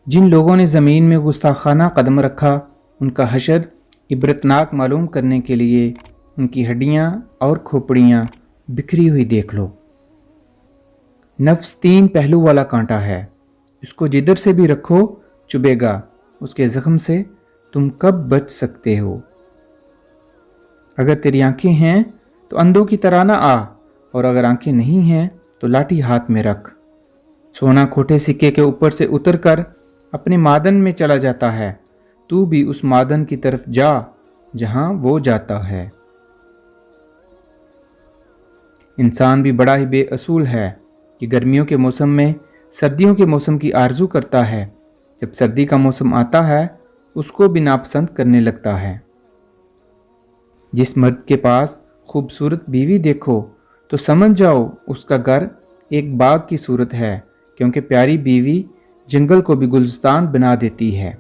جن لوگوں نے زمین میں گستاخانہ قدم رکھا ان کا حشر عبرتناک معلوم کرنے کے لیے ان کی ہڈیاں اور کھوپڑیاں بکھری ہوئی دیکھ لو۔ نفس 3 پہلو والا کانٹا ہے، اس کو جدھر سے بھی رکھو چبھے گا، اس کے زخم سے تم کب بچ سکتے ہو؟ اگر تیری آنکھیں ہیں تو اندھوں کی طرح نہ آ، اور اگر آنکھیں نہیں ہیں تو لاٹھی ہاتھ میں رکھ۔ سونا کھوٹے سکے کے اوپر سے اتر کر اپنے معدن میں چلا جاتا ہے، تو بھی اس معدن کی طرف جا جہاں وہ جاتا ہے۔ انسان بھی بڑا ہی بے اصول ہے کہ گرمیوں کے موسم میں سردیوں کے موسم کی آرزو کرتا ہے، جب سردی کا موسم آتا ہے اس کو بھی ناپسند کرنے لگتا ہے۔ جس مرد کے پاس خوبصورت بیوی دیکھو تو سمجھ جاؤ اس کا گھر ایک باغ کی صورت ہے، کیونکہ پیاری بیوی جنگل کو بھی گلستان بنا دیتی ہے۔